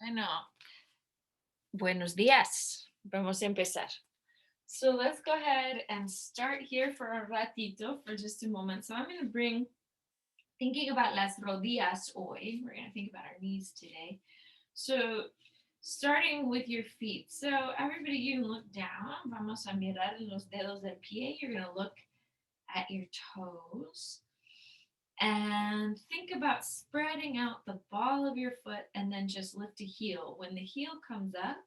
Bueno, buenos días. Vamos a empezar. So let's go ahead and start here for a ratito for just a moment. So I'm going to bring thinking about las rodillas hoy. We're going to think about our knees today. So starting with your feet. So everybody, you can look down. Vamos a mirar los dedos del pie. You're going to look at your toes and think about spreading out the ball of your foot and then just lift a heel. When the heel comes up,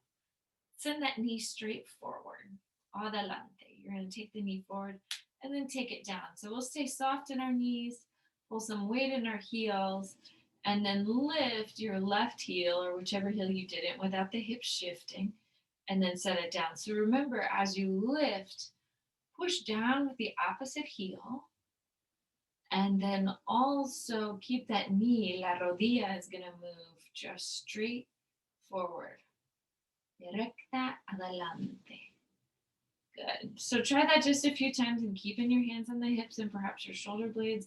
send that knee straight forward. Adelante. You're going to take the knee forward and then take it down. So we'll stay soft in our knees, pull some weight in our heels, and then lift your left heel or whichever heel you did it without the hips shifting, and then set it down. So remember, as you lift, push down with the opposite heel, and then also keep that knee, la rodilla is going to move just straight forward. Recta adelante. Good. So try that just a few times and keeping your hands on the hips and perhaps your shoulder blades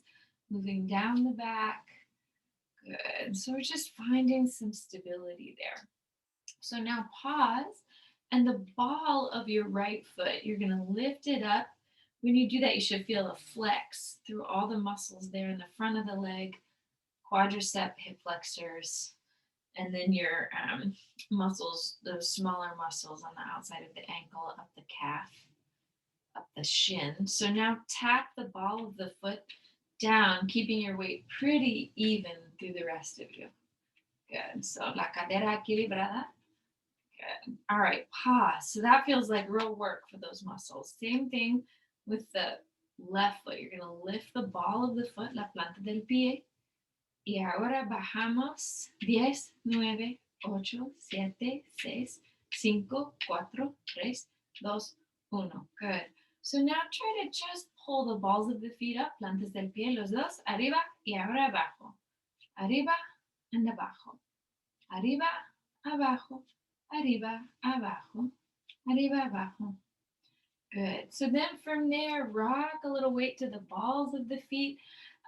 moving down the back. Good. So we're just finding some stability there. So now pause, and the ball of your right foot, you're going to lift it up. When you do that, you should feel a flex through all the muscles there in the front of the leg, quadricep, hip flexors, and then your muscles, those smaller muscles on the outside of the ankle, up the calf, up the shin. So now tap the ball of the foot down, keeping your weight pretty even through the rest of you. Good. So la cadera equilibrada. Good. All right, pause. So that feels like real work for those muscles. Same thing with the left foot. You're going to lift the ball of the foot, la planta del pie. Y ahora bajamos 10, 9, 8, 7, 6, 5, 4, 3, 2, 1. Good. So now try to just pull the balls of the feet up, plantas del pie, los dos, arriba y ahora abajo. Arriba and abajo. Arriba, abajo. Arriba, abajo. Arriba, abajo. Good. So then from there, rock a little weight to the balls of the feet.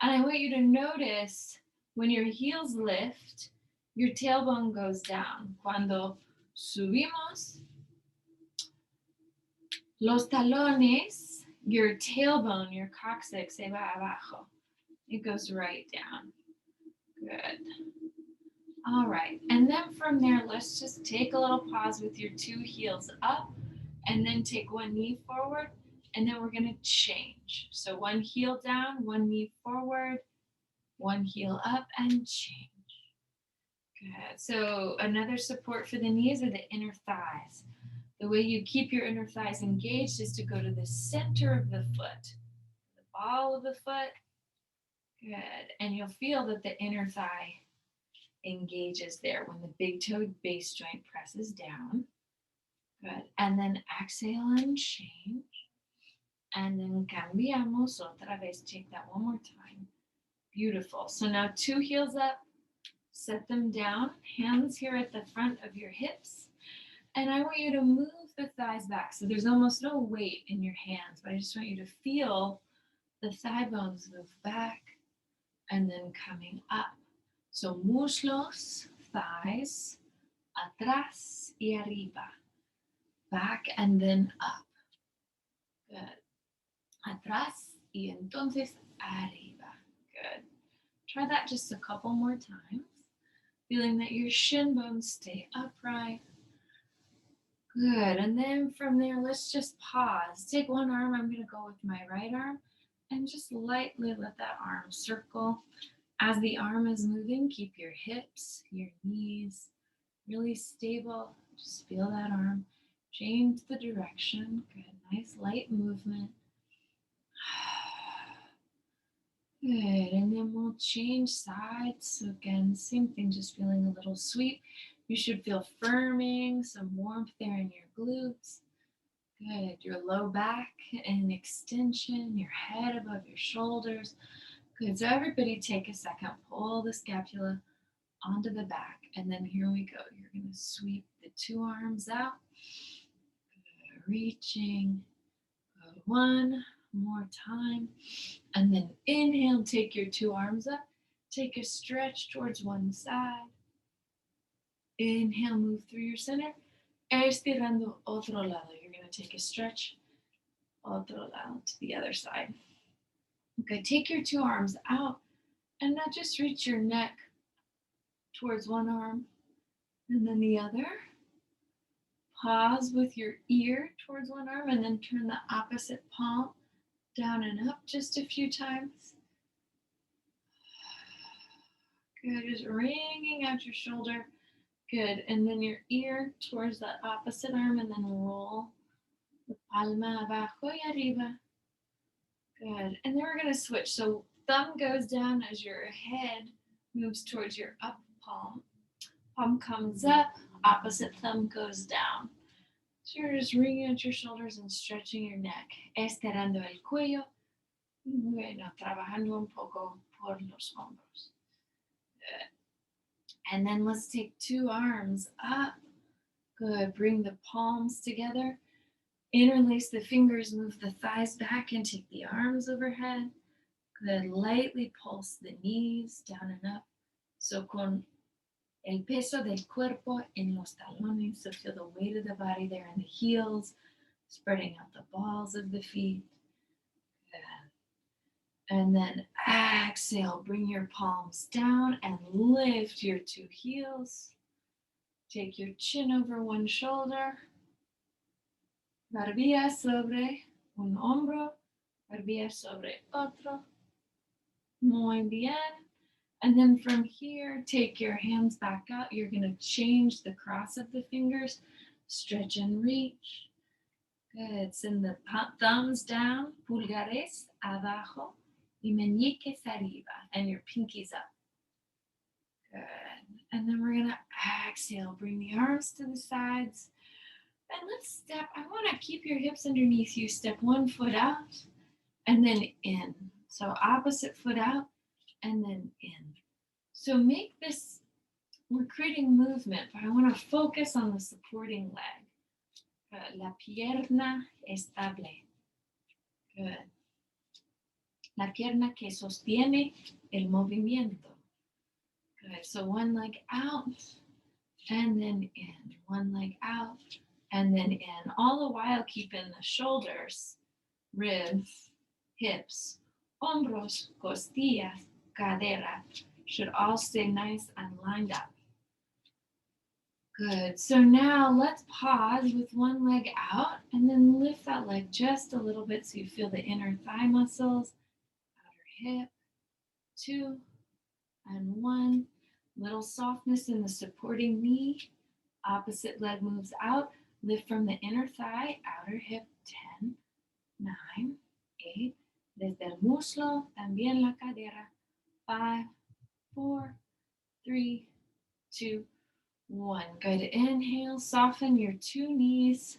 And I want you to notice when your heels lift, your tailbone goes down. Cuando subimos los talones, your tailbone, your coccyx, se va abajo. It goes right down. Good. All right. And then from there, let's just take a little pause with your two heels up, and then take one knee forward, and then we're going to change. So one heel down, one knee forward, one heel up, and change. Good. So another support for the knees are the inner thighs. The way you keep your inner thighs engaged is to go to the center of the foot, the ball of the foot. Good. And you'll feel that the inner thigh engages there when the big toed base joint presses down. Good. And then exhale and change. And then cambiamos otra vez. Take that one more time. Beautiful. So now two heels up. Set them down. Hands here at the front of your hips. And I want you to move the thighs back. So there's almost no weight in your hands, but I just want you to feel the thigh bones move back and then coming up. So muslos, thighs, atrás y arriba. Back and then up. Good. Atrás y entonces arriba. Good. Try that just a couple more times. Feeling that your shin bones stay upright. Good. And then from there, let's just pause. Take one arm. I'm going to go with my right arm and just lightly let that arm circle. As the arm is moving, keep your hips, your knees really stable. Just feel that arm change the direction. Good. Nice light movement. Good. And then we'll change sides. So again, same thing, just feeling a little sweep. You should feel firming, some warmth there in your glutes. Good. Your low back and extension, your head above your shoulders. Good. So everybody take a second, pull the scapula onto the back, and then here we go. You're going to sweep the two arms out. Good. Reaching. Good. One more time. And then inhale, take your two arms up. Take a stretch towards one side. Inhale, move through your center. Estirando otro lado. You're going to take a stretch. Otro lado to the other side. Okay, take your two arms out and now just reach your neck towards one arm and then the other. Pause with your ear towards one arm and then turn the opposite palm down and up just a few times. Good, just wringing out your shoulder. Good, and then your ear towards that opposite arm and then roll the palma abajo y arriba. Good, and then we're going to switch. So thumb goes down as your head moves towards your up palm. Palm comes up, opposite thumb goes down. So you're just wringing out your shoulders and stretching your neck. Estirando el cuello. Bueno, trabajando un poco por los hombros. Good. And then let's take two arms up. Good. Bring the palms together. Interlace the fingers, move the thighs back and take the arms overhead. Good. Lightly pulse the knees down and up. So con el peso del cuerpo en los talones. So feel the weight of the body there in the heels, spreading out the balls of the feet. Good. And then exhale, bring your palms down and lift your two heels. Take your chin over one shoulder. Barbilla sobre un hombro. Barbilla sobre otro. Muy bien. And then from here, take your hands back out. You're going to change the cross of the fingers. Stretch and reach. Good. Send the thumbs down. Pulgares abajo. Y meñiques arriba. And your pinkies up. Good. And then we're going to exhale. Bring the arms to the sides. And let's step. I want to keep your hips underneath you. Step one foot out and then in. So opposite foot out and then in. So make this, we're creating movement, but I want to focus on the supporting leg. La pierna estable. Good. La pierna que sostiene el movimiento. Good. So one leg out and then in. One leg out and then in. All the while keeping the shoulders, ribs, hips, hombros, costillas, cadera should all stay nice and lined up. Good. So now let's pause with one leg out and then lift that leg just a little bit so you feel the inner thigh muscles, outer hip, 2 and 1. Little softness in the supporting knee. Opposite leg moves out. Lift from the inner thigh, outer hip, 10, 9, 8. Desde el muslo, también la cadera. 5, 4, 3, 2, 1. Good. Inhale, soften your two knees.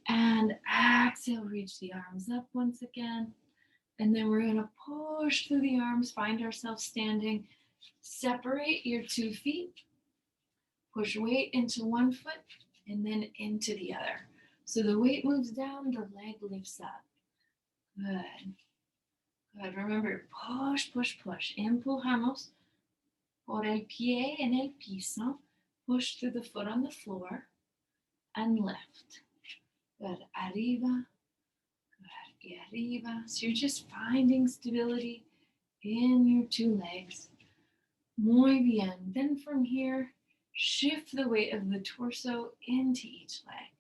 And exhale, reach the arms up once again. And then we're going to push through the arms, find ourselves standing. Separate your 2 feet. Push weight into one foot and then into the other. So the weight moves down, the leg lifts up. Good. Good. Remember, push, push, push. Empujamos por el pie en el piso. Push through the foot on the floor and lift. Good. Arriba. Good. Y arriba. So you're just finding stability in your 2 legs. Muy bien. Then from here, shift the weight of the torso into each leg.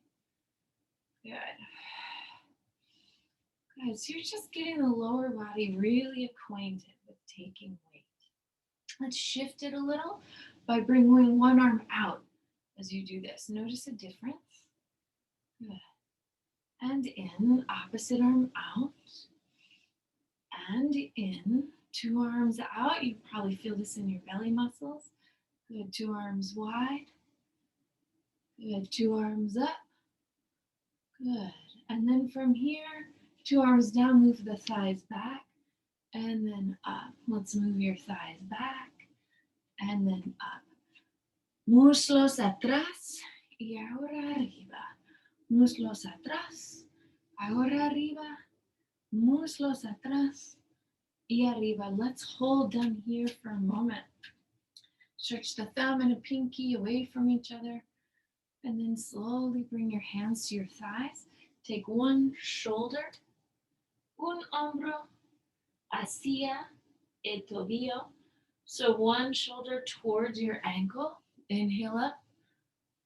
Good. Good. So you're just getting the lower body really acquainted with taking weight. Let's shift it a little by bringing one arm out as you do this. Notice a difference. Good. And in, opposite arm out. And in, 2 arms out. You probably feel this in your belly muscles. Good. 2 arms wide. Good. 2 arms up. Good. And then from here, 2 arms down, move the thighs back. And then up. Let's move your thighs back. And then up. Muslos atrás y ahora arriba. Muslos atrás, ahora arriba. Muslos atrás y arriba. Let's hold down here for a moment. Stretch the thumb and a pinky away from each other. And then slowly bring your hands to your thighs. Take one shoulder, un hombro hacia el tobillo. So one shoulder towards your ankle. Inhale up.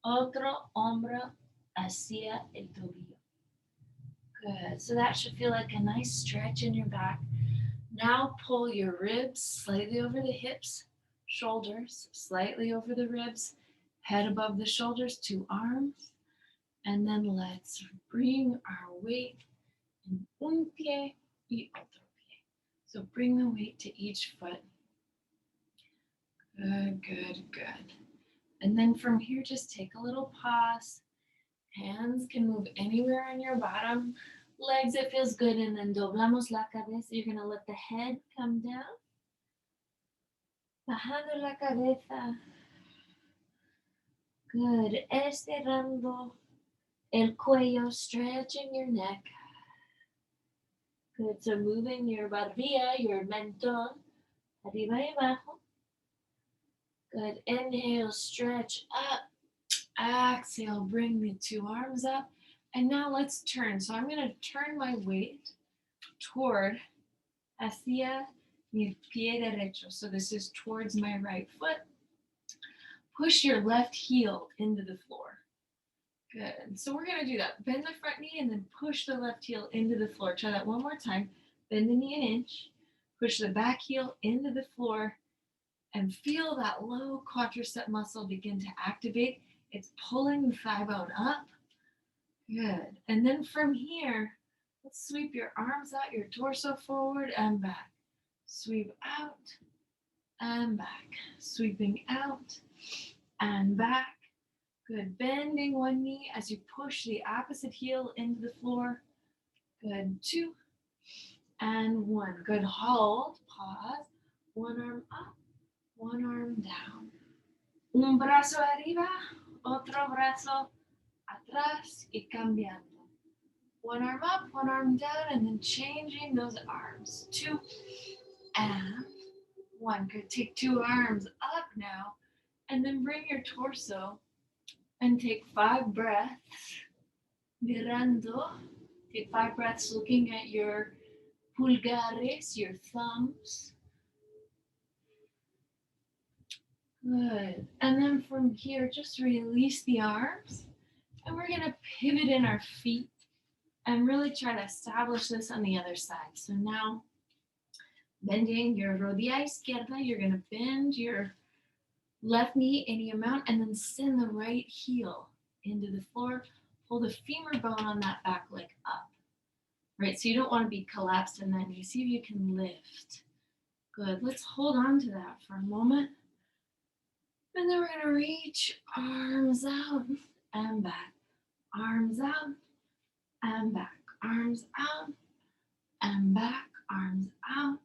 Otro hombro hacia el tobillo. Good. So that should feel like a nice stretch in your back. Now pull your ribs slightly over the hips, shoulders slightly over the ribs, head above the shoulders, two arms. And then let's bring our weight in un pie y otro pie. So bring the weight to each foot. Good, good, good. And then from here, just take a little pause. Hands can move anywhere on your bottom. Legs, it feels good. And then doblamos la cabeza. You're going to let the head come down. Bajando la cabeza. Good. Estirando el cuello, stretching your neck. Good. So moving your barbilla, your mentón, arriba y abajo. Good. Inhale, stretch up. Exhale, bring the two arms up. And now let's turn. So I'm going to turn my weight toward hacia mi pie derecho. So this is towards my right foot. Push your left heel into the floor. Good. So we're going to do that. Bend the front knee and then push the left heel into the floor. Try that one more time. Bend the knee an inch. Push the back heel into the floor and feel that low quadricep muscle begin to activate. It's pulling the thigh bone up. Good. And then from here, let's sweep your arms out, your torso forward and back. Sweep out and back. Sweeping out and back. Good. Bending one knee as you push the opposite heel into the floor. Good. 2 and 1. Good. Hold. Pause. One arm up, one arm down. Un brazo arriba, otro brazo atrás y cambiando. One arm up, one arm down, and then changing those arms. 2 and 1. Good. Take 2 arms up now, and then bring your torso and take 5 breaths. Mirando. Take 5 breaths looking at your pulgares, your thumbs. Good. And then from here, just release the arms. And we're going to pivot in our feet and really try to establish this on the other side. So now, bending your rodilla izquierda, you're going to bend your left knee any amount and then send the right heel into the floor. Pull the femur bone on that back leg up. Right, so you don't want to be collapsed in that knee. See if you can lift. Good. Let's hold on to that for a moment. And then we're going to reach arms out and back. Arms out and back. Arms out and back. Arms out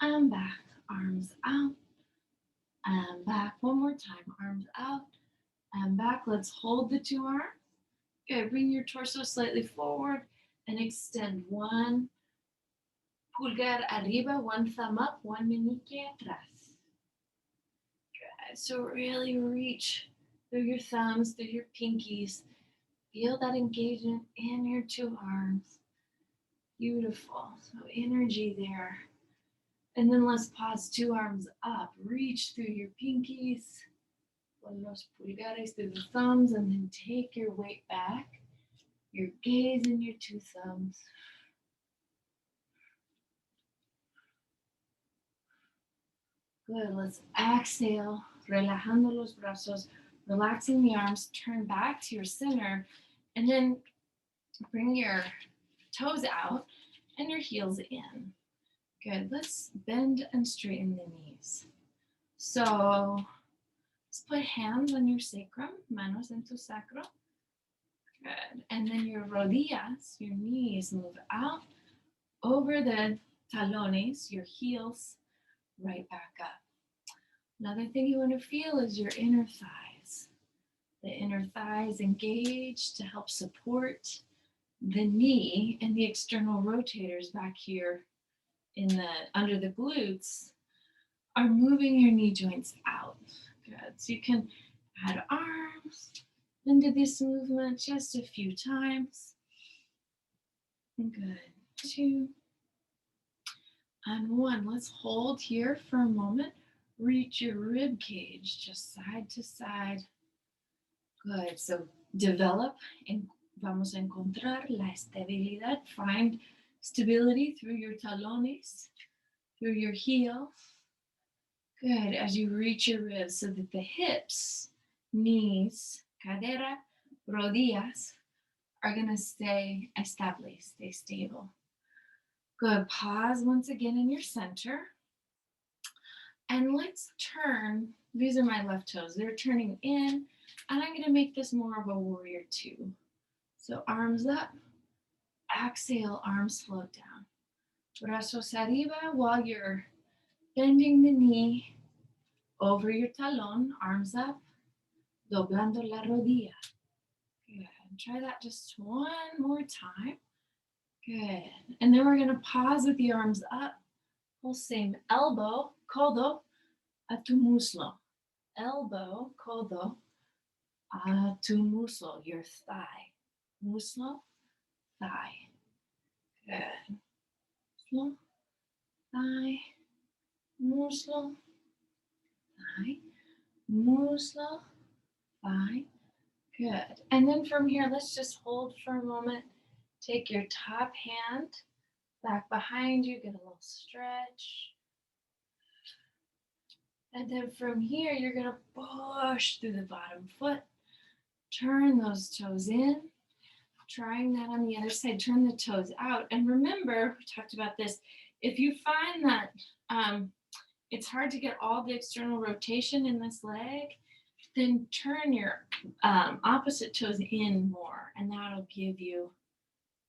and back. Arms out and back. One more time. Arms out and back. Let's hold the 2 arms. Good. Bring your torso slightly forward and extend. 1 pulgar arriba, 1 thumb up, 1 meñique atrás. Good. So really reach through your thumbs, through your pinkies. Feel that engagement in your 2 arms. Beautiful. So energy there. And then let's pause, 2 arms up. Reach through your pinkies, con los pulgares through the thumbs, and then take your weight back. Your gaze in your 2 thumbs. Good. Let's exhale, relajando los brazos, relaxing the arms. Turn back to your center, and then bring your toes out and your heels in. Good. Let's bend and straighten the knees. So let's put hands on your sacrum, manos en tu sacro. Good. And then your rodillas, your knees, move out over the talones, your heels, right back up. Another thing you want to feel is your inner thighs. The inner thighs engage to help support the knee, and the external rotators back here in the under the glutes are moving your knee joints out. Good. So you can add arms into this movement just a few times. Good. 2 and 1. Let's hold here for a moment. Reach your rib cage just side to side. Good. So develop and vamos a encontrar la estabilidad. Find stability through your talones, through your heel. Good. As you reach your ribs so that the hips, knees, cadera, rodillas are going to stay estable, stay stable. Good. Pause once again in your center. And let's turn. These are my left toes. They're turning in. And I'm going to make this more of a warrior 2. So arms up. Exhale, arms float down. Brazos arriba while you're bending the knee over your talon. Arms up. Doblando la rodilla. Good. Try that just one more time. Good. And then we're going to pause with the arms up. Whole same elbow, codo, a tu muslo. Elbow, codo, a tu muslo, your thigh. Muslo, thigh. Good. Muslo, thigh, muslo, thigh, muslo, thigh. Good. And then from here, let's just hold for a moment. Take your top hand back behind you, get a little stretch. And then from here, you're going to push through the bottom foot. Turn those toes in. Trying that on the other side. Turn the toes out. And remember, we talked about this. If you find that it's hard to get all the external rotation in this leg, then turn your opposite toes in more. And that'll give you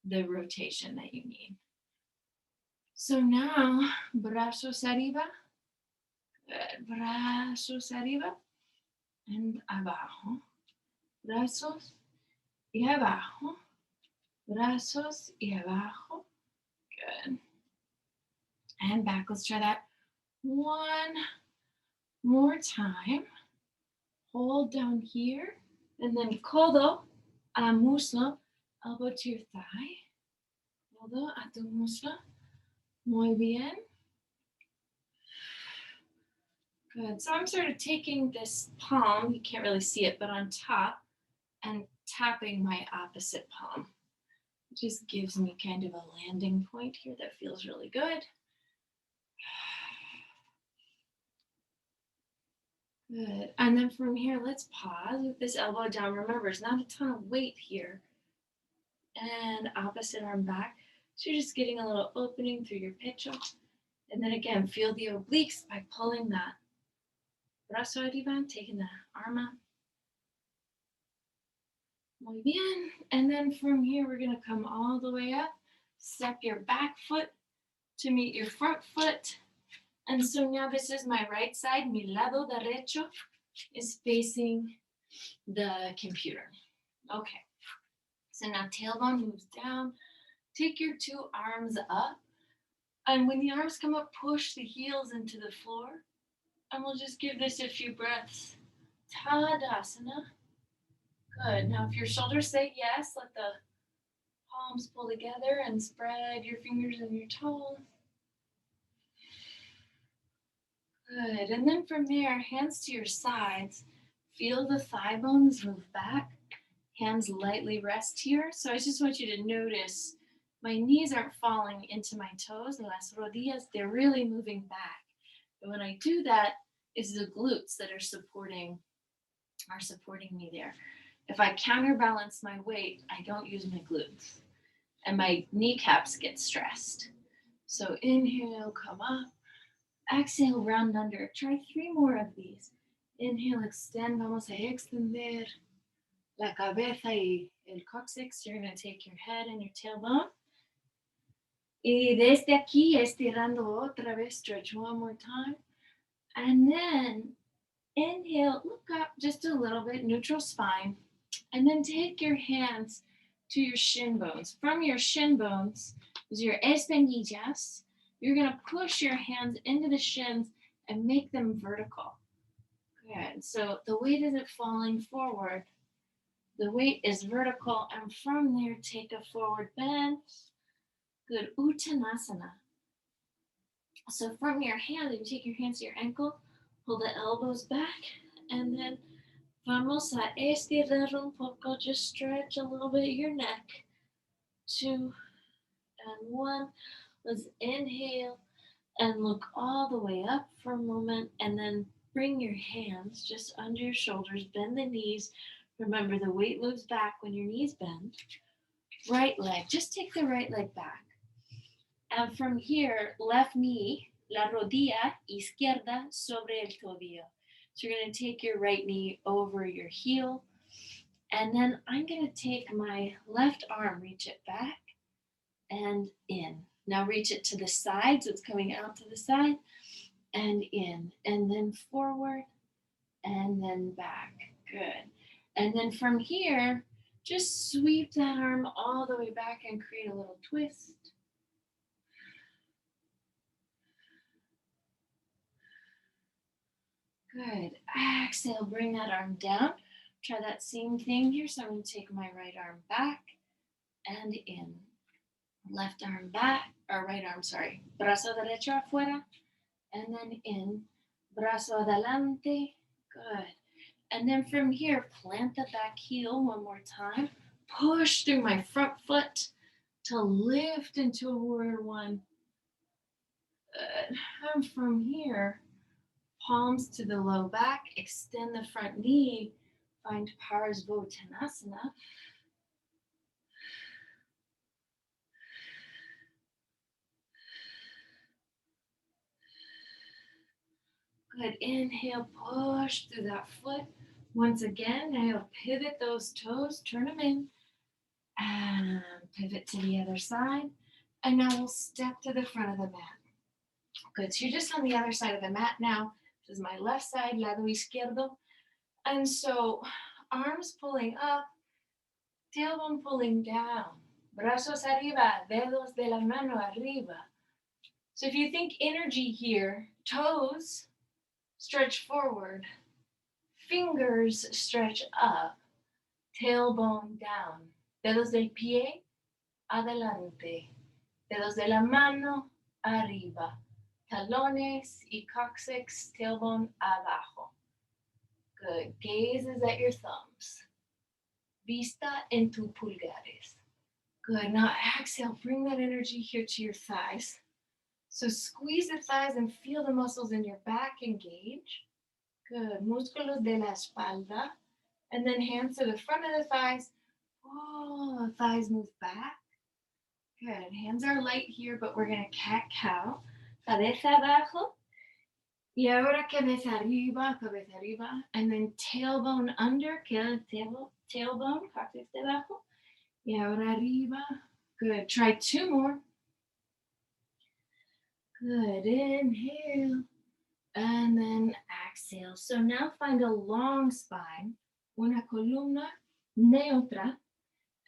the rotation that you need. So now, brazos arriba. Good. Brazos arriba and abajo. Brazos y abajo. Brazos y abajo. Good. And back. Let's try that one more time. Hold down here. And then codo a muslo. Elbow to your thigh. Codo a tu muslo. Muy bien. Good. So I'm sort of taking this palm, you can't really see it, but on top, and tapping my opposite palm. It just gives me kind of a landing point here that feels really good. Good. And then from here, let's pause with this elbow down. Remember, there's not a ton of weight here. And opposite arm back. So you're just getting a little opening through your pecho. And then again, feel the obliques by pulling that brazo arriba, taking the arm up. Muy bien. And then from here, we're going to come all the way up. Step your back foot to meet your front foot. And so now this is my right side. Mi lado derecho is facing the computer. Okay. So now tailbone moves down. Take your 2 arms up. And when the arms come up, push the heels into the floor. And we'll just give this a few breaths. Tadasana. Good. Now, if your shoulders say yes, let the palms pull together and spread your fingers and your toes. Good. And then from there, hands to your sides. Feel the thigh bones move back. Hands lightly rest here. So I just want you to notice my knees aren't falling into my toes. Las rodillas, they're really moving back. And when I do that, it's the glutes that are supporting me there. If I counterbalance my weight, I don't use my glutes. And my kneecaps get stressed. So inhale, come up. Exhale, round under. Try 3 more of these. Inhale, extend. Vamos a extender la cabeza y el cóccix. You're going to take your head and your tailbone. Y desde aquí, estirando otra vez. Stretch one more time. And then inhale, look up just a little bit, neutral spine. And then take your hands to your shin bones. From your shin bones is your espinillas. You're going to push your hands into the shins and make them vertical. Good. So the weight isn't falling forward. The weight is vertical, and from there, take a forward bend. Good. Uttanasana. So from your hand, you take your hands to your ankle, pull the elbows back, and then vamos a estirar un poco. Just stretch a little bit your neck. 2 and 1. Let's inhale and look all the way up for a moment, and then bring your hands just under your shoulders, bend the knees. Remember, the weight moves back when your knees bend. Right leg, just take the right leg back. And from here, left knee, la rodilla izquierda sobre el tobillo. So you're going to take your right knee over your heel. And then I'm going to take my left arm, reach it back and in. Now reach it to the side, so it's coming out to the side and in. And then forward and then back. Good. And then from here, just sweep that arm all the way back and create a little twist. Good. Exhale, bring that arm down. Try that same thing here. So I'm going to take my right arm back and in. Left arm back, or right arm, sorry. Brazo derecho afuera and then in. Brazo adelante. Good. And then from here, plant the back heel one more time. Push through my front foot to lift into a warrior one. Good. And from here, palms to the low back, extend the front knee, find Parsvottanasana. Good. Inhale, push through that foot. Once again, now you'll pivot those toes, turn them in, and pivot to the other side. And now we'll step to the front of the mat. Good. So you're just on the other side of the mat now. This is my left side, lado izquierdo. And so arms pulling up, tailbone pulling down. Brazos arriba, dedos de la mano arriba. So if you think energy here, toes stretch forward, fingers stretch up, tailbone down. Dedos del pie adelante. Dedos de la mano arriba. Talones y coccyx, tailbone abajo. Good. Gaze is at your thumbs. Vista en tus pulgares. Good. Now exhale. Bring that energy here to your thighs. So squeeze the thighs and feel the muscles in your back engage. Good. Músculos de la espalda. And then hands to the front of the thighs. Oh, the thighs move back. Good. Hands are light here, but we're going to cat-cow. Cabeza abajo. Y ahora cabeza arriba. And then tailbone under. Tailbone, coccyx debajo. Y ahora arriba. Good. Try 2 more. Good. Inhale. And then exhale. So now find a long spine. Una columna neutra.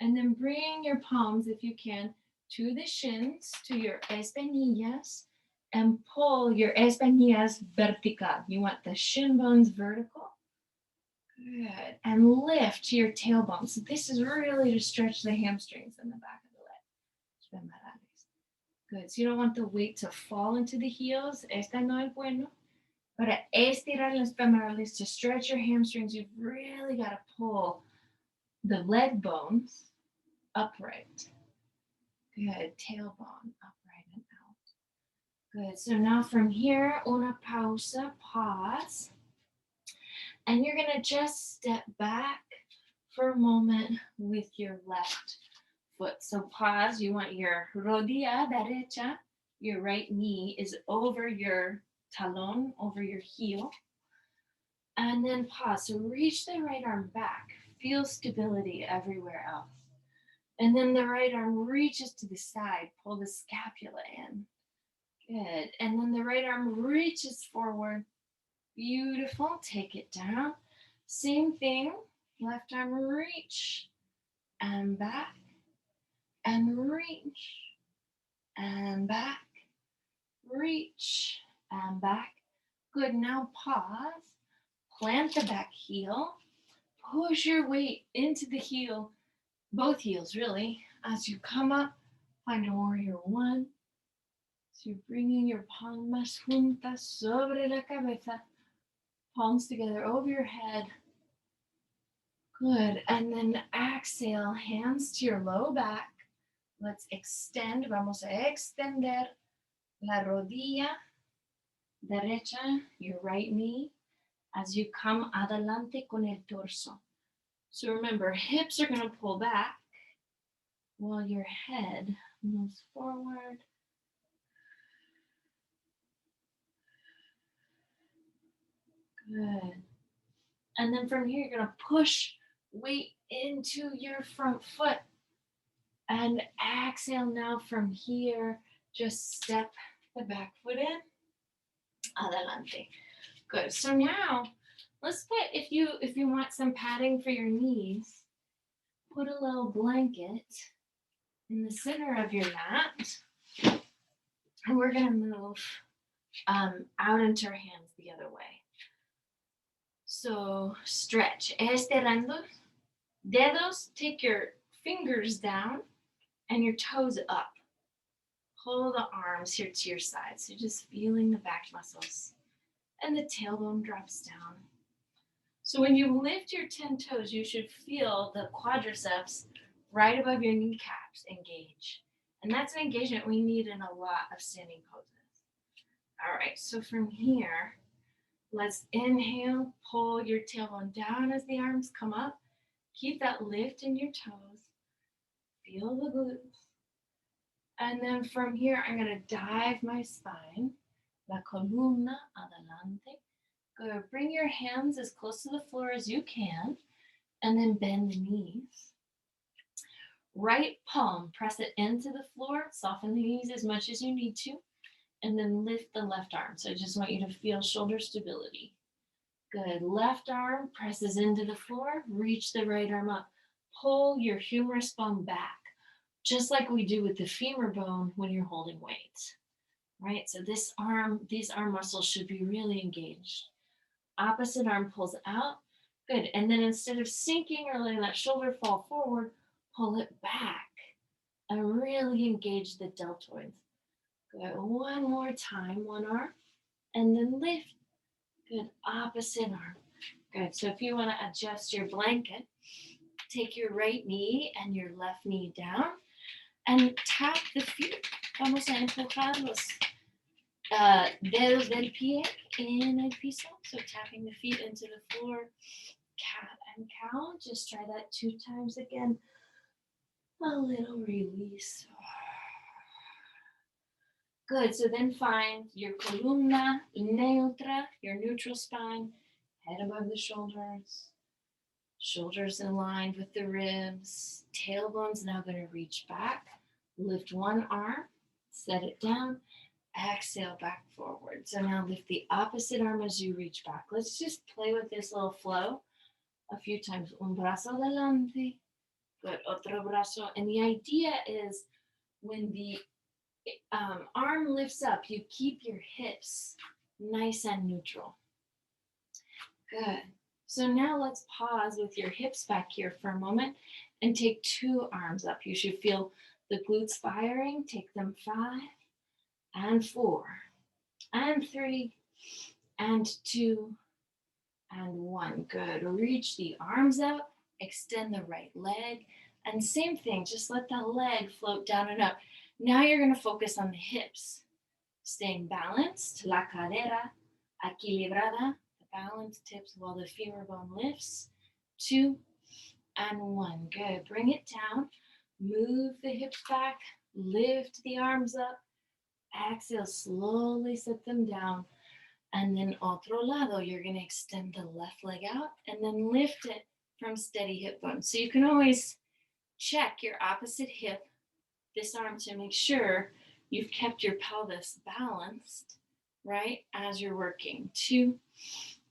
And then bring your palms, if you can, to the shins, to your espinillas, and pull your espinillas vertical. You want the shin bones vertical. Good. And lift to your tailbone. So this is really to stretch the hamstrings in the back of the leg. Good. So you don't want the weight to fall into the heels. Esta no es bueno. Para estirar los femorales, to stretch your hamstrings, you've really got to pull the leg bones upright. Good. Tailbone upright and out. Good. So now from here, una pausa, pause. And you're going to just step back for a moment with your left foot. So pause. You want your rodilla derecha, your right knee is over your talon, over your heel. And then pause. So reach the right arm back. Feel stability everywhere else. And then the right arm reaches to the side. Pull the scapula in. Good. And then the right arm reaches forward. Beautiful. Take it down. Same thing. Left arm reach and back and reach and back. Reach and back. Good, now pause. Plant the back heel. Push your weight into the heel, both heels really. As you come up, find a warrior one. So you're bringing your palmas juntas sobre la cabeza, palms together over your head. Good, and then exhale, hands to your low back. Let's extend, vamos a extender la rodilla derecha, your right knee, as you come adelante con el torso. So remember, hips are going to pull back while your head moves forward. Good. And then from here, you're going to push weight into your front foot. And exhale now from here. Just step the back foot in. Adelante. Good. So now, let's put, if you want some padding for your knees, put a little blanket in the center of your mat. And we're going to move out into our hands the other way. So stretch. Estirando. Dedos, take your fingers down and your toes up. Pull the arms here to your side. So just feeling the back muscles. And the tailbone drops down. So when you lift your 10 toes, you should feel the quadriceps right above your kneecaps engage. And that's an engagement we need in a lot of standing poses. All right, so from here, let's inhale, pull your tailbone down as the arms come up. Keep that lift in your toes. Feel the glutes. And then from here, I'm going to dive my spine. La columna adelante. Go, bring your hands as close to the floor as you can, and then bend the knees. Right palm, press it into the floor, soften the knees as much as you need to, and then lift the left arm. So I just want you to feel shoulder stability. Good, left arm presses into the floor, reach the right arm up. Pull your humerus bone back, just like we do with the femur bone when you're holding weights. Right, so these arm muscles should be really engaged. Opposite arm pulls out. Good, and then instead of sinking or letting that shoulder fall forward, pull it back and really engage the deltoids. Good, one more time, one arm, and then lift. Good, opposite arm. Good, so if you want to adjust your blanket, take your right knee and your left knee down and tap the feet. Vamos a empujar los dedos del pie en el piso. So tapping the feet into the floor. Cat and cow. Just try that 2 times again. A little release. Good. So then find your columna neutra, your neutral spine, head above the shoulders. Shoulders aligned with the ribs. Tailbone's now going to reach back. Lift one arm, set it down. Exhale back forward. So now lift the opposite arm as you reach back. Let's just play with this little flow a few times. Un brazo adelante. Good. Otro brazo. And the idea is when the arm lifts up, you keep your hips nice and neutral. Good. So now let's pause with your hips back here for a moment and take 2 arms up. You should feel the glutes firing. Take them 5 and 4 and 3 and 2 and 1. Good. Reach the arms out, extend the right leg, and same thing, just let the leg float down and up. Now you're going to focus on the hips, staying balanced, la cadera equilibrada, the balanced hips while the femur bone lifts. 2 and 1. Good. Bring it down, move the hips back, lift the arms up. Exhale, slowly set them down. And then otro lado, you're going to extend the left leg out and then lift it from steady hip bone. So you can always check your opposite hip, this arm, to make sure you've kept your pelvis balanced, right, as you're working. 2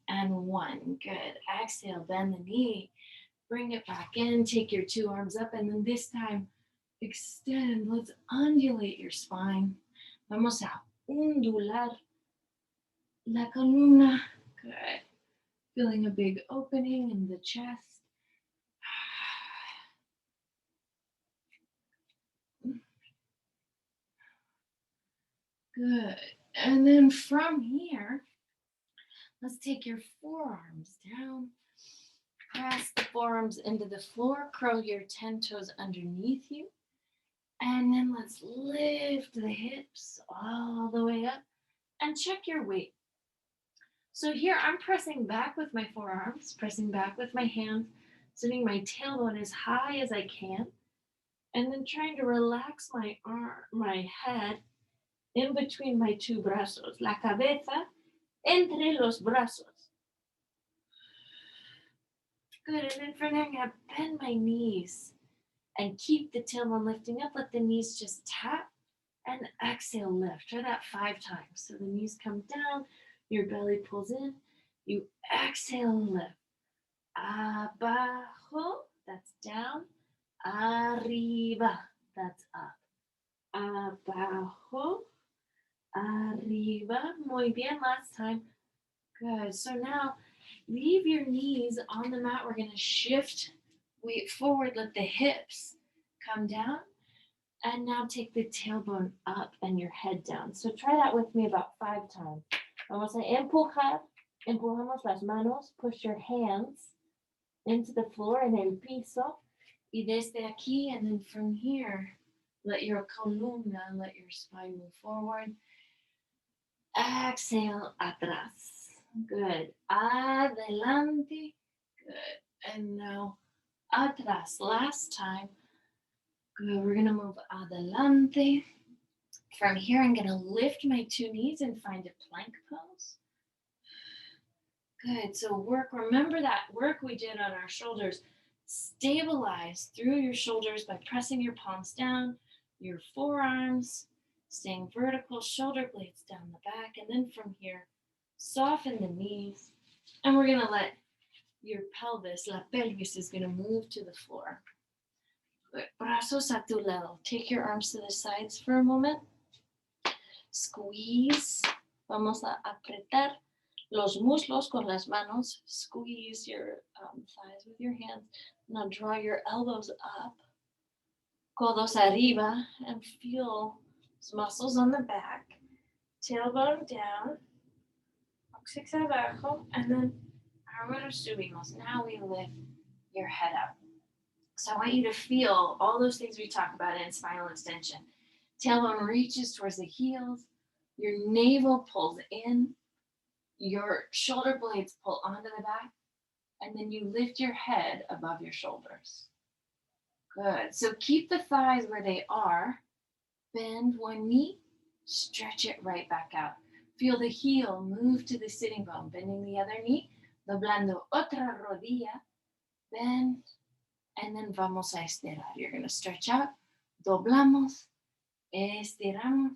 and 1. Good. Exhale, bend the knee, bring it back in, take your 2 arms up, and then this time extend. Let's undulate your spine. Vamos a ondular La columna. Good. Feeling a big opening in the chest. Good. And then from here, let's take your forearms down. Press the forearms into the floor. Curl your 10 toes underneath you. And then let's lift the hips all the way up and check your weight. So here I'm pressing back with my forearms, pressing back with my hands, sending my tailbone as high as I can, and then trying to relax my head in between my two brazos, la cabeza entre los brazos. Good, and then from there I'm gonna bend my knees and keep the tailbone lifting up. Let the knees just tap and exhale, lift. Try that 5 times. So the knees come down, your belly pulls in, you exhale and lift. Abajo, that's down. Arriba, that's up. Abajo, arriba. Muy bien, last time. Good. So now leave your knees on the mat. We're going to shift weight forward. Let the hips come down. And now take the tailbone up and your head down. So try that with me about 5 times. Vamos a empujar. Empujamos las manos. Push your hands into the floor en el piso. Y desde aquí, and then from here, let your columna, let your spine move forward. Exhale, atrás. Good. Adelante. Good. And now atrás. Last time. Good. We're going to move adelante. From here, I'm going to lift my 2 knees and find a plank pose. Good. So remember that work we did on our shoulders. Stabilize through your shoulders by pressing your palms down, your forearms, staying vertical, shoulder blades down the back. And then from here, soften the knees. And we're going to let your pelvis, la pelvis, is going to move to the floor. Good. Brazos a tu lado. Take your arms to the sides for a moment. Squeeze. Vamos a apretar los muslos con las manos. Squeeze your thighs with your hands. Now draw your elbows up. Codos arriba. And feel those muscles on the back. Tailbone down. Coccyx abajo. And then ahora subimos. Now we lift your head up. So I want you to feel all those things we talk about in spinal extension. Tailbone reaches towards the heels. Your navel pulls in. Your shoulder blades pull onto the back. And then you lift your head above your shoulders. Good. So keep the thighs where they are. Bend one knee. Stretch it right back out. Feel the heel move to the sitting bone. Bending the other knee. Doblando otra rodilla. Bend. And then vamos a estirar. You're going to stretch out. Doblamos. Estiramos.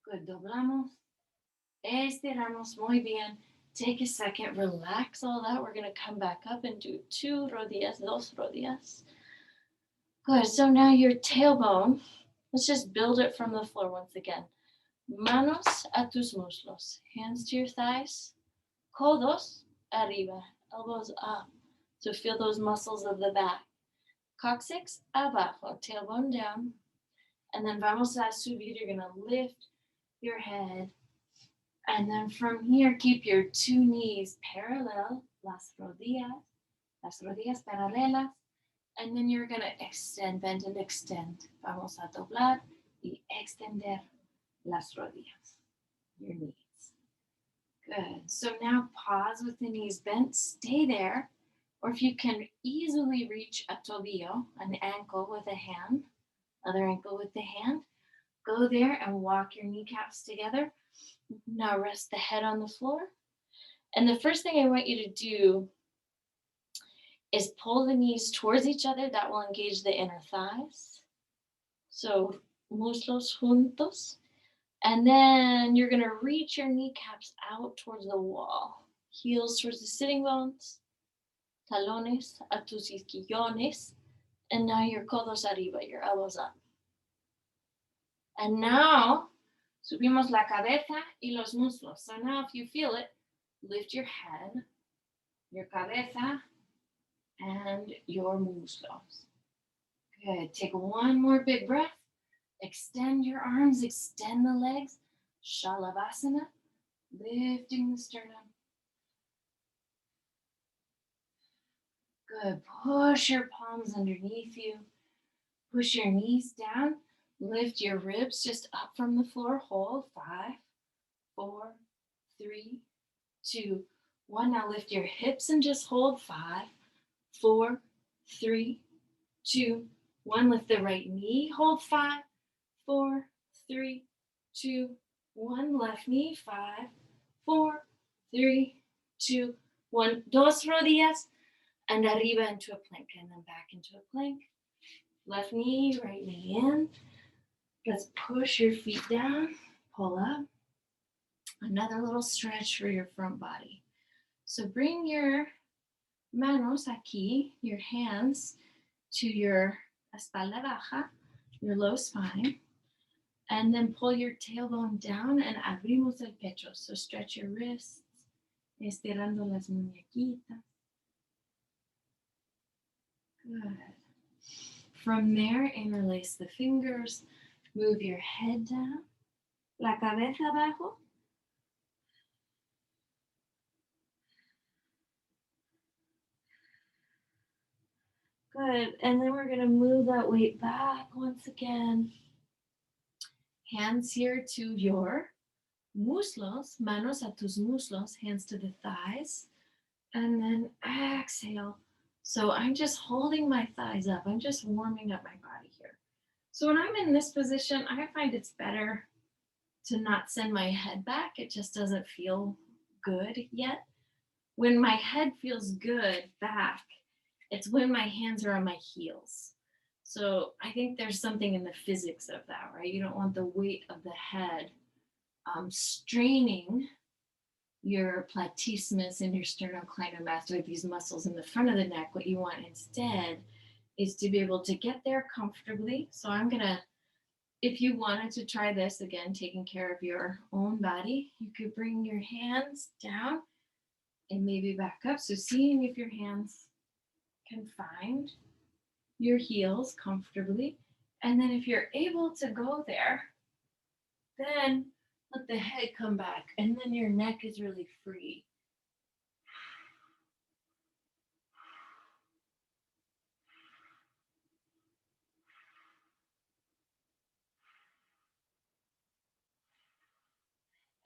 Good. Doblamos. Estiramos. Muy bien. Take a second. Relax all that. We're going to come back up and do 2 rodillas. Dos rodillas. Good. So now your tailbone. Let's just build it from the floor once again. Manos a tus muslos. Hands to your thighs. Codos arriba. Elbows up. So feel those muscles of the back. Coccyx abajo, tailbone down. And then vamos a subir. You're going to lift your head. And then from here, keep your 2 knees parallel. Las rodillas paralelas. And then you're going to extend, bend and extend. Vamos a doblar y extender las rodillas, your knees. Good. So now pause with the knees bent. Stay there. Or if you can easily reach a tobillo, an ankle with a hand, other ankle with the hand, go there and walk your kneecaps together. Now rest the head on the floor. And the first thing I want you to do is pull the knees towards each other. That will engage the inner thighs. So muslos juntos. And then you're going to reach your kneecaps out towards the wall. Heels towards the sitting bones. Talones a tus isquillones. And now your codos arriba, your elbows up. And now Subimos la cabeza y los muslos. So now if you feel it, lift your head, your cabeza, and your muslos. Good. Take one more big breath. Extend your arms, extend the legs. Shalavasana, lifting the sternum. Good. Push your palms underneath you. Push your knees down. Lift your ribs just up from the floor. Hold. 5, 4, 3, 2, 1. Now lift your hips and just hold. 5, 4, 3, 2, 1. Lift the right knee. Hold. 5, 4, 3, 2, 1. Left knee. 5, 4, 3, 2, 1. Dos rodillas and arriba into a plank, and then back into a plank. Left knee, right knee in. Let's push your feet down, pull up. Another little stretch for your front body. So bring your manos aquí, your hands, to your espalda baja, your low spine, and then pull your tailbone down and abrimos el pecho. So stretch your wrists, estirando las muñequitas. Good. From there, interlace the fingers, move your head down, la cabeza abajo. Good, and then we're gonna move that weight back once again. Hands here to your muslos, manos a tus muslos, hands to the thighs, and then exhale. So I'm just holding my thighs up. I'm just warming up my body here. So when I'm in this position, I find it's better to not send my head back. It just doesn't feel good yet. When my head feels good back, it's when my hands are on my heels. So I think there's something in the physics of that, right? You don't want the weight of the head straining your platysmus and your sternocleidomastoid, these muscles in the front of the neck. What you want instead is to be able to get there comfortably. So I'm gonna, if you wanted to try this again, taking care of your own body, you could bring your hands down and maybe back up. So seeing if your hands can find your heels comfortably. And then if you're able to go there, then let the head come back, and then your neck is really free.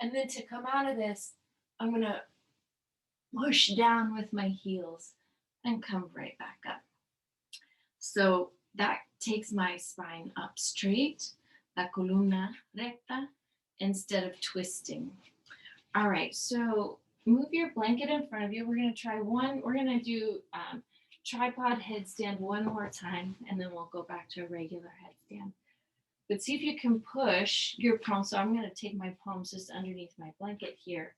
And then to come out of this, I'm gonna push down with my heels and come right back up. So that takes my spine up straight, la columna recta, instead of twisting. All right, so move your blanket in front of you. We're gonna try one, we're gonna do tripod headstand one more time, and then we'll go back to a regular headstand. But see if you can push your palms. So I'm gonna take my palms just underneath my blanket here.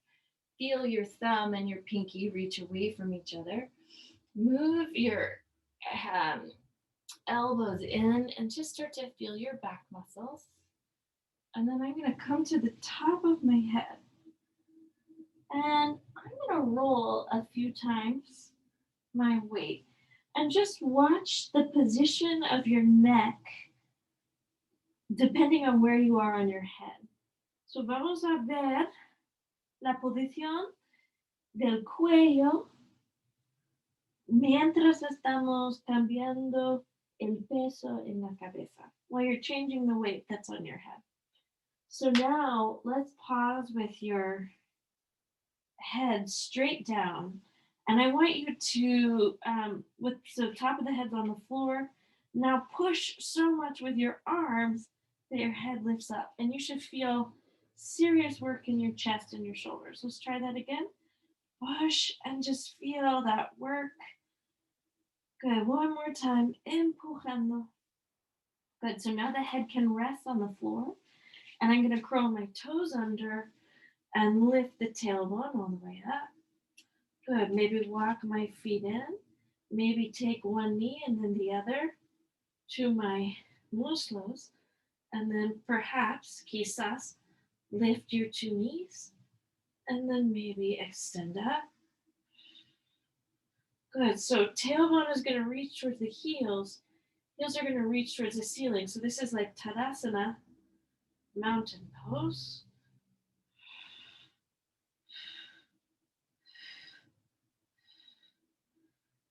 Feel your thumb and your pinky reach away from each other. Move your elbows in and just start to feel your back muscles. And then I'm gonna come to the top of my head. And I'm gonna roll a few times my weight. And just watch the position of your neck depending on where you are on your head. So vamos a ver la posición del cuello mientras estamos cambiando el peso en la cabeza while you're changing the weight that's on your head. So now let's pause with your head straight down. And I want you to, with the top of the head's on the floor, now push so much with your arms that your head lifts up. And you should feel serious work in your chest and your shoulders. Let's try that again. Push and just feel that work. Good, one more time, empujando. Good, so now the head can rest on the floor. And I'm gonna curl my toes under and lift the tailbone all the way up. Good, maybe walk my feet in. Maybe take one knee and then the other to my muslos. And then perhaps, quizás, Lift your two knees and then maybe extend up. Good. So tailbone is going to reach towards the heels. Heels are going to reach towards the ceiling. So this is like Tadasana, mountain pose.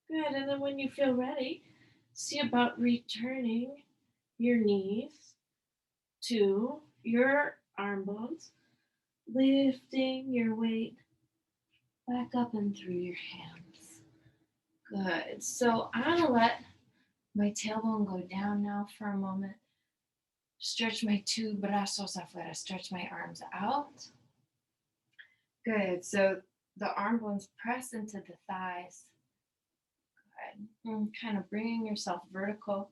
Good. And then when you feel ready, see about returning your knees to your arm bones, lifting your weight back up and through your hands. Good. So I'm going to let my tailbone go down now for a moment. Stretch my two brazos afuera. Stretch my arms out. Good. So the arm bones press into the thighs. Good. And kind of bringing yourself vertical.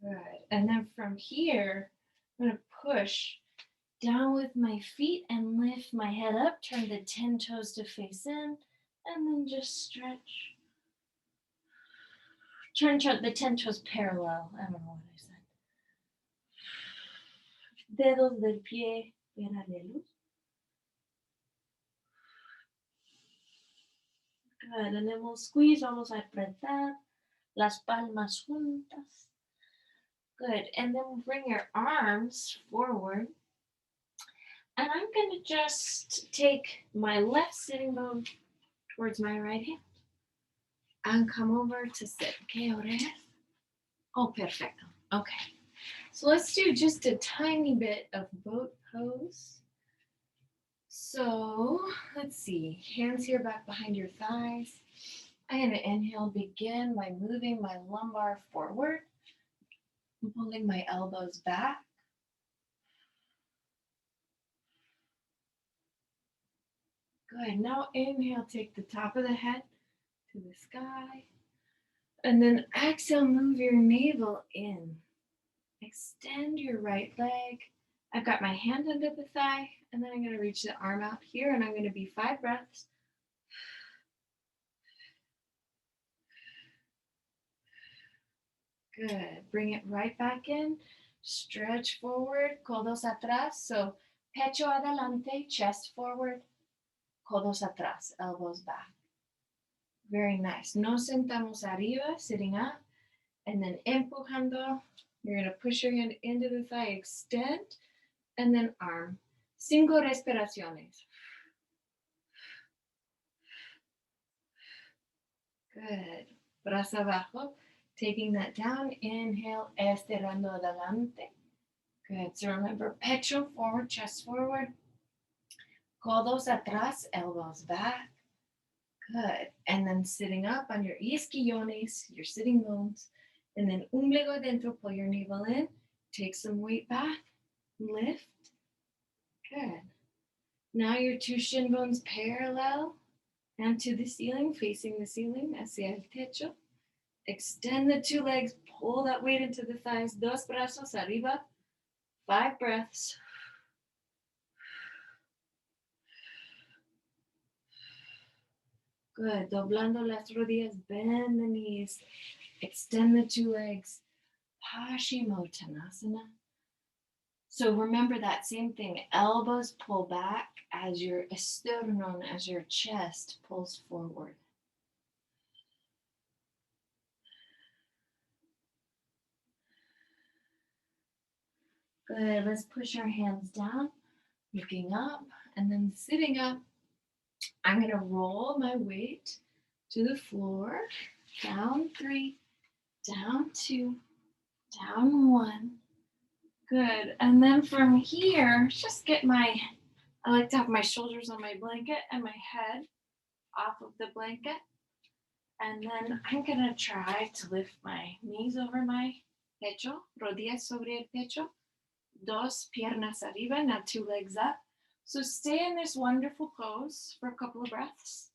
Good. And then from here, I'm going to push down with my feet and lift my head up. Turn the 10 toes to face in. And then just stretch. Turn the 10 toes parallel. I don't know what I said. Dedos del pie paralelos. Good. And then we'll squeeze, vamos a apretar las palmas juntas. Good. And then we'll bring your arms forward. And I'm going to just take my left sitting bone towards my right hand and come over to sit. Okay, orejas? Oh, perfecto. Okay. So let's do just a tiny bit of boat pose. So let's see. Hands here back behind your thighs. I'm going to inhale, begin by moving my lumbar forward. I'm pulling my elbows back. Good. Now inhale, take the top of the head to the sky. And then exhale, move your navel in. Extend your right leg. I've got my hand under the thigh, and then I'm going to reach the arm out here, and I'm going to be 5 breaths. Good. Bring it right back in. Stretch forward, codos atrás. So pecho adelante, chest forward, codos atrás, elbows back. Very nice. Nos sentamos arriba, sitting up, and then empujando. You're going to push your hand into the thigh, extend, and then arm. 5 respiraciones. Good. Brazo abajo. Taking that down. Inhale, estirando adelante. Good. So remember, pecho forward, chest forward. Codos atrás, elbows back. Good. And then sitting up on your isquiones, your sitting bones. And then umbligo dentro, pull your navel in. Take some weight back. Lift. Good. Now your two shin bones parallel and to the ceiling, facing the ceiling, hacia el techo. Extend the two legs, pull that weight into the thighs. Dos brazos arriba. 5 breaths. Good. Doblando las rodillas, bend the knees. Extend the two legs. Paschimottanasana. So remember that same thing. Elbows pull back as your sternum, as your chest pulls forward. Good. Let's push our hands down, looking up, and then sitting up. I'm going to roll my weight to the floor. Down 3, down 2, down 1. Good. And then from here, just get I like to have my shoulders on my blanket and my head off of the blanket. And then I'm going to try to lift my knees over my pecho, rodillas sobre el pecho. Dos piernas arriba, now 2 legs up. So stay in this wonderful pose for a couple of breaths.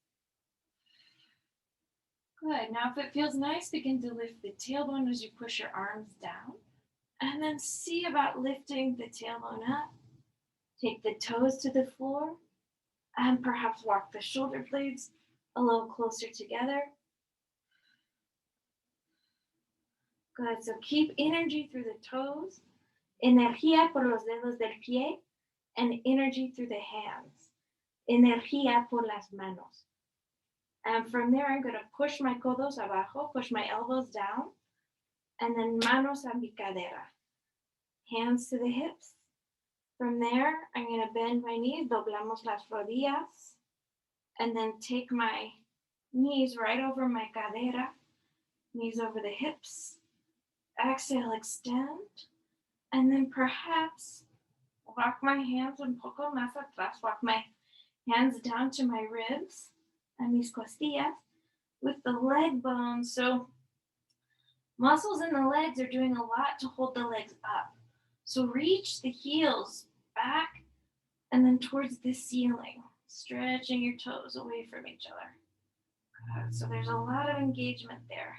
Good. Now if it feels nice, begin to lift the tailbone as you push your arms down. And then see about lifting the tailbone up. Take the toes to the floor and perhaps walk the shoulder blades a little closer together. Good. So keep energy through the toes, energía por los dedos del pie, and energy through the hands. Energía por las manos. And from there, I'm going to push my codos abajo, push my elbows down, and then manos a mi cadera. Hands to the hips. From there, I'm going to bend my knees, doblamos las rodillas, and then take my knees right over my cadera, knees over the hips. Exhale, extend, and then perhaps walk my hands un poco más atrás, walk my hands down to my ribs and mis costillas with the leg bones. So muscles in the legs are doing a lot to hold the legs up. So reach the heels back and then towards the ceiling, stretching your toes away from each other. Good. So there's a lot of engagement there.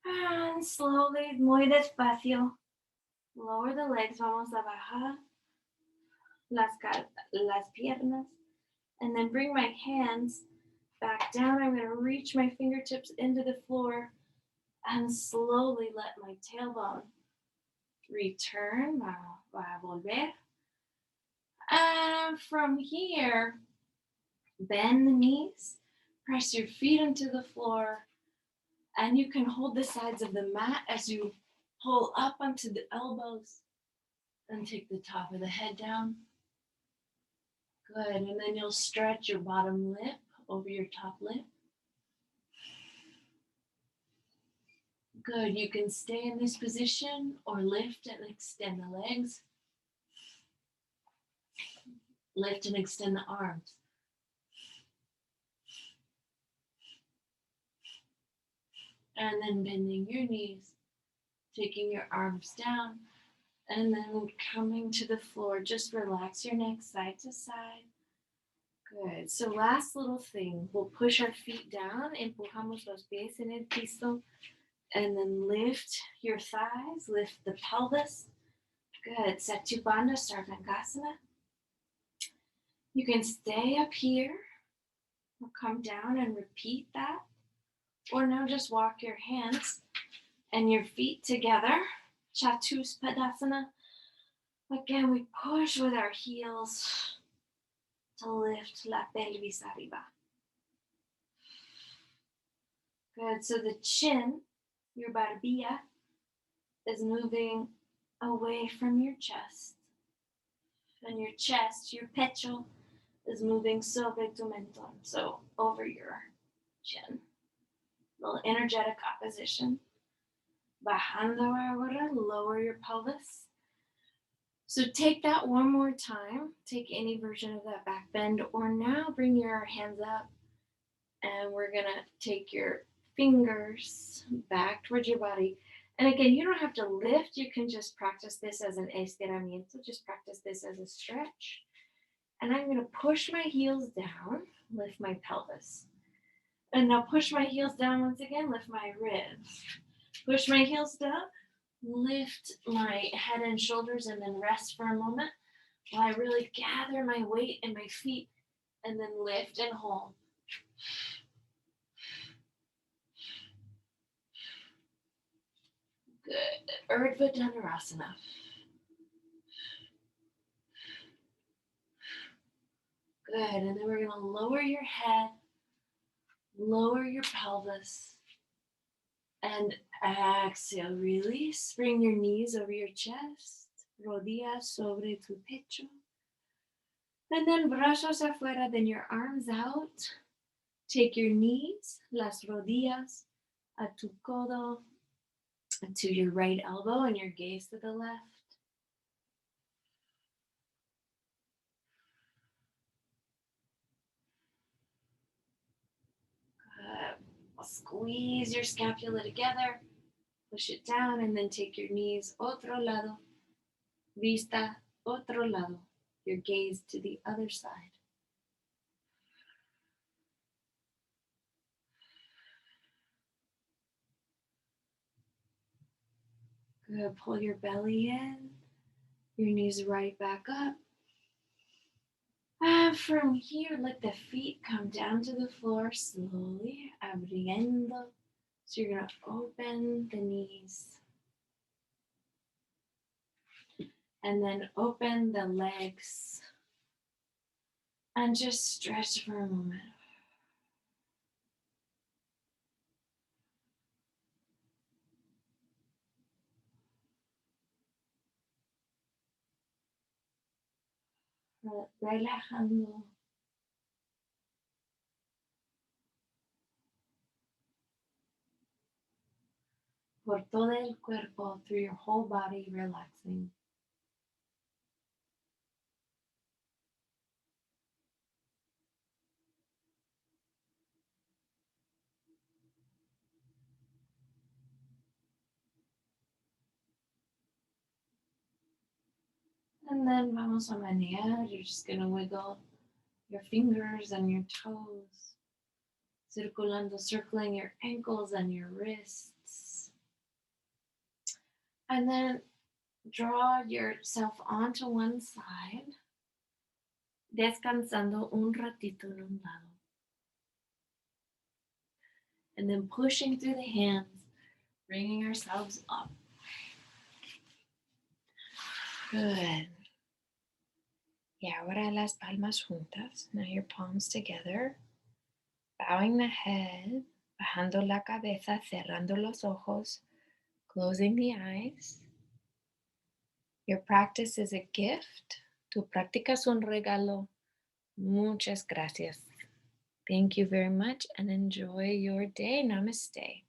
And slowly, muy despacio, lower the legs. Vamos a bajar las piernas. And then bring my hands back down. I'm going to reach my fingertips into the floor and slowly let my tailbone return. Va a volver. And from here, bend the knees, press your feet into the floor, and you can hold the sides of the mat as you pull up onto the elbows and take the top of the head down. Good, and then you'll stretch your bottom lip over your top lip. Good, you can stay in this position or lift and extend the legs. Lift and extend the arms. And then bending your knees, taking your arms down, and then coming to the floor. Just relax your neck side to side. Good. So last little thing, we'll push our feet down, empujamos los pies en el piso, and then lift your thighs, lift the pelvis. Good. Satupanda Sarvangasana. You can stay up here or come down and repeat that. Or now just walk your hands and your feet together. Chatuspadasana. Again, we push with our heels to lift la pelvis arriba. Good. So the chin, your barbilla, is moving away from your chest. And your chest, your pecho, is moving sobre tu mentón, so over your chin. Little energetic opposition. Bajando ahora, lower your pelvis. So take that one more time. Take any version of that back bend, or now bring your hands up, and we're gonna take your fingers back towards your body. And again, you don't have to lift. You can just practice this as an estiramiento. Just practice this as a stretch. And I'm going to push my heels down, lift my pelvis. And now push my heels down once again, lift my ribs. Push my heels down, lift my head and shoulders, and then rest for a moment while I really gather my weight in my feet, and then lift and hold. Good. Urdhva Dhanurasana. Good. And then we're going to lower your head, lower your pelvis, and exhale. Release. Bring your knees over your chest, rodillas sobre tu pecho. And then brazos afuera, then your arms out. Take your knees, las rodillas, a tu codo, to your right elbow, and your gaze to the left. Good. Squeeze your scapula together, push it down, and then take your knees otro lado, vista otro lado, your gaze to the other side. Good. Pull your belly in, your knees right back up. And from here, let the feet come down to the floor slowly, abriendo So you're going to open the knees and then open the legs and just stretch for a moment. Relajando por todo el cuerpo, through your whole body, relaxing. And then vamos a menear. You're just going to wiggle your fingers and your toes, circling your ankles and your wrists. And then draw yourself onto one side, descansando un ratito en un lado. And then pushing through the hands, bringing ourselves up. Good. Y ahora las palmas juntas. Now your palms together. Bowing the head, bajando la cabeza, cerrando los ojos, closing the eyes. Your practice is a gift. Tu práctica es un regalo. Muchas gracias. Thank you very much and enjoy your day. Namaste.